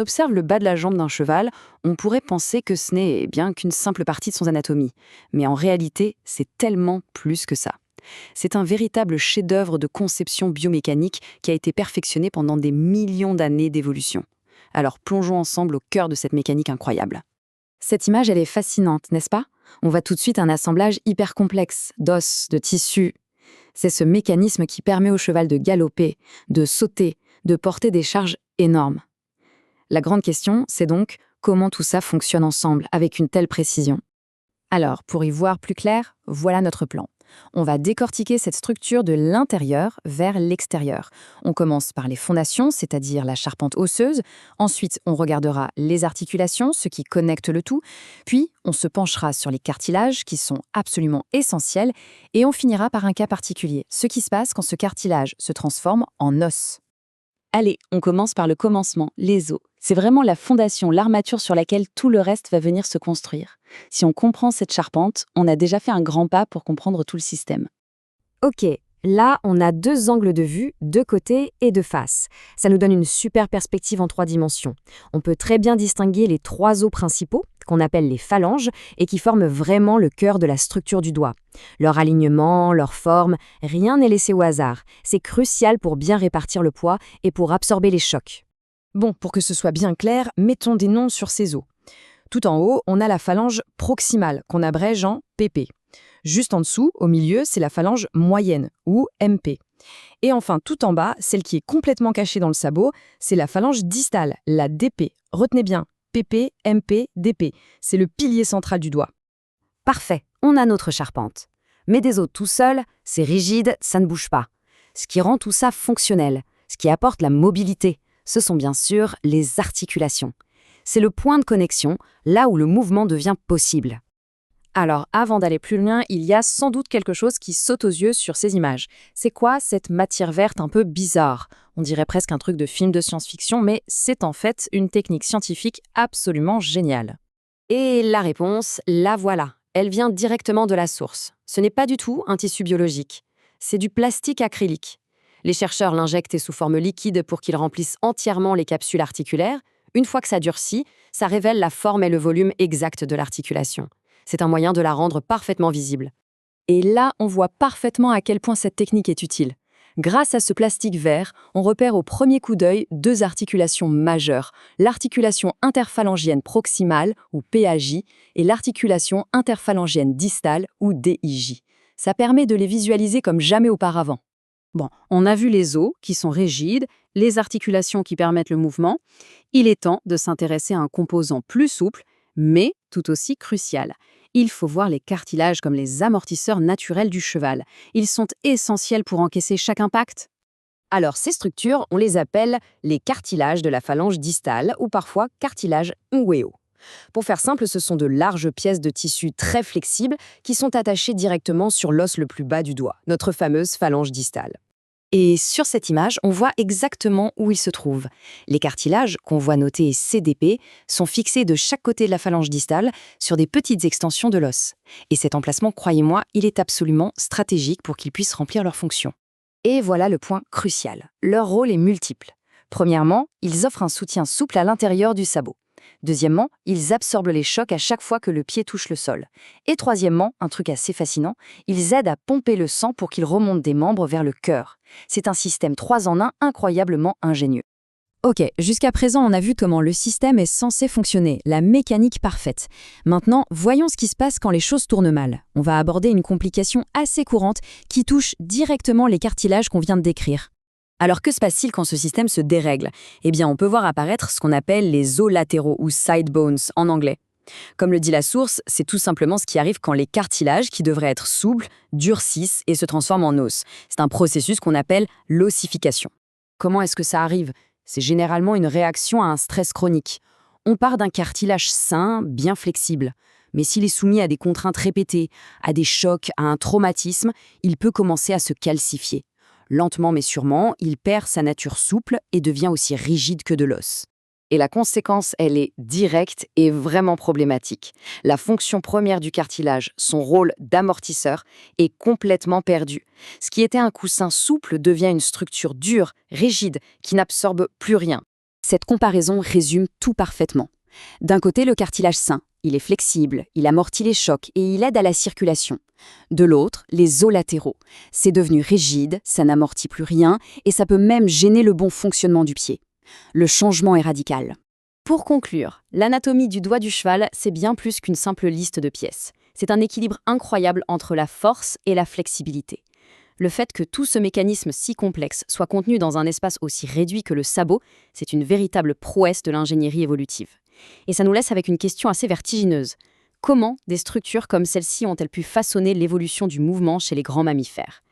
Observe le bas de la jambe d'un cheval, on pourrait penser que ce n'est bien qu'une simple partie de son anatomie. Mais en réalité, c'est tellement plus que ça. C'est un véritable chef-d'œuvre de conception biomécanique qui a été perfectionné pendant des millions d'années d'évolution. Alors plongeons ensemble au cœur de cette mécanique incroyable. Cette image, elle est fascinante, n'est-ce pas? On voit tout de suite un assemblage hyper complexe, d'os, de tissus. C'est ce mécanisme qui permet au cheval de galoper, de sauter, de porter des charges énormes. La grande question, c'est donc comment tout ça fonctionne ensemble avec une telle précision. Alors, pour y voir plus clair, voilà notre plan. On va décortiquer cette structure de l'intérieur vers l'extérieur. On commence par les fondations, c'est-à-dire la charpente osseuse. Ensuite, on regardera les articulations, ce qui connecte le tout. Puis, on se penchera sur les cartilages, qui sont absolument essentiels. Et on finira par un cas particulier, ce qui se passe quand ce cartilage se transforme en os. Allez, on commence par le commencement, les os. C'est vraiment la fondation, l'armature sur laquelle tout le reste va venir se construire. Si on comprend cette charpente, on a déjà fait un grand pas pour comprendre tout le système. Ok, là, on a deux angles de vue, de côté et de face. Ça nous donne une super perspective en 3 dimensions. On peut très bien distinguer les 3 os principaux, qu'on appelle les phalanges, et qui forment vraiment le cœur de la structure du doigt. Leur alignement, leur forme, rien n'est laissé au hasard. C'est crucial pour bien répartir le poids et pour absorber les chocs. Bon, pour que ce soit bien clair, mettons des noms sur ces os. Tout en haut, on a la phalange proximale, qu'on abrège en PP. Juste en dessous, au milieu, c'est la phalange moyenne, ou MP. Et enfin, tout en bas, celle qui est complètement cachée dans le sabot, c'est la phalange distale, la DP. Retenez bien, PP, MP, DP. C'est le pilier central du doigt. Parfait, on a notre charpente. Mais des os tout seuls, c'est rigide, ça ne bouge pas. Ce qui rend tout ça fonctionnel, ce qui apporte la mobilité, ce sont bien sûr les articulations. C'est le point de connexion, là où le mouvement devient possible. Alors, avant d'aller plus loin, il y a sans doute quelque chose qui saute aux yeux sur ces images. C'est quoi cette matière verte un peu bizarre? On dirait presque un truc de film de science-fiction, mais c'est en fait une technique scientifique absolument géniale. Et la réponse, la voilà. Elle vient directement de la source. Ce n'est pas du tout un tissu biologique. C'est du plastique acrylique. Les chercheurs l'injectent sous forme liquide pour qu'il remplisse entièrement les capsules articulaires. Une fois que ça durcit, ça révèle la forme et le volume exact de l'articulation. C'est un moyen de la rendre parfaitement visible. Et là, on voit parfaitement à quel point cette technique est utile. Grâce à ce plastique vert, on repère au premier coup d'œil 2 articulations majeures, l'articulation interphalangienne proximale, ou PAJ, et l'articulation interphalangienne distale, ou DIJ. Ça permet de les visualiser comme jamais auparavant. Bon, on a vu les os qui sont rigides, les articulations qui permettent le mouvement. Il est temps de s'intéresser à un composant plus souple, mais tout aussi crucial. Il faut voir les cartilages comme les amortisseurs naturels du cheval. Ils sont essentiels pour encaisser chaque impact. Alors ces structures, on les appelle les cartilages de la phalange distale ou parfois cartilages nguéo. Pour faire simple, ce sont de larges pièces de tissu très flexibles qui sont attachées directement sur l'os le plus bas du doigt, notre fameuse phalange distale. Et sur cette image, on voit exactement où ils se trouvent. Les cartilages, qu'on voit notés CDP, sont fixés de chaque côté de la phalange distale sur des petites extensions de l'os. Et cet emplacement, croyez-moi, il est absolument stratégique pour qu'ils puissent remplir leur fonction. Et voilà le point crucial. Leur rôle est multiple. Premièrement, ils offrent un soutien souple à l'intérieur du sabot. Deuxièmement, ils absorbent les chocs à chaque fois que le pied touche le sol. Et troisièmement, un truc assez fascinant, ils aident à pomper le sang pour qu'il remonte des membres vers le cœur. C'est un système 3 en 1 incroyablement ingénieux. Ok, jusqu'à présent, on a vu comment le système est censé fonctionner, la mécanique parfaite. Maintenant, voyons ce qui se passe quand les choses tournent mal. On va aborder une complication assez courante qui touche directement les cartilages qu'on vient de décrire. Alors que se passe-t-il quand ce système se dérègle? Eh bien, on peut voir apparaître ce qu'on appelle les os latéraux ou side bones en anglais. Comme le dit la source, c'est tout simplement ce qui arrive quand les cartilages, qui devraient être souples, durcissent et se transforment en os. C'est un processus qu'on appelle l'ossification. Comment est-ce que ça arrive? C'est généralement une réaction à un stress chronique. On part d'un cartilage sain, bien flexible. Mais s'il est soumis à des contraintes répétées, à des chocs, à un traumatisme, il peut commencer à se calcifier. Lentement mais sûrement, il perd sa nature souple et devient aussi rigide que de l'os. Et la conséquence, elle est directe et vraiment problématique. La fonction première du cartilage, son rôle d'amortisseur, est complètement perdu. Ce qui était un coussin souple devient une structure dure, rigide, qui n'absorbe plus rien. Cette comparaison résume tout parfaitement. D'un côté, le cartilage sain, il est flexible, il amortit les chocs et il aide à la circulation. De l'autre, les os latéraux. C'est devenu rigide, ça n'amortit plus rien et ça peut même gêner le bon fonctionnement du pied. Le changement est radical. Pour conclure, l'anatomie du doigt du cheval, c'est bien plus qu'une simple liste de pièces. C'est un équilibre incroyable entre la force et la flexibilité. Le fait que tout ce mécanisme si complexe soit contenu dans un espace aussi réduit que le sabot, c'est une véritable prouesse de l'ingénierie évolutive. Et ça nous laisse avec une question assez vertigineuse. Comment des structures comme celle-ci ont-elles pu façonner l'évolution du mouvement chez les grands mammifères ?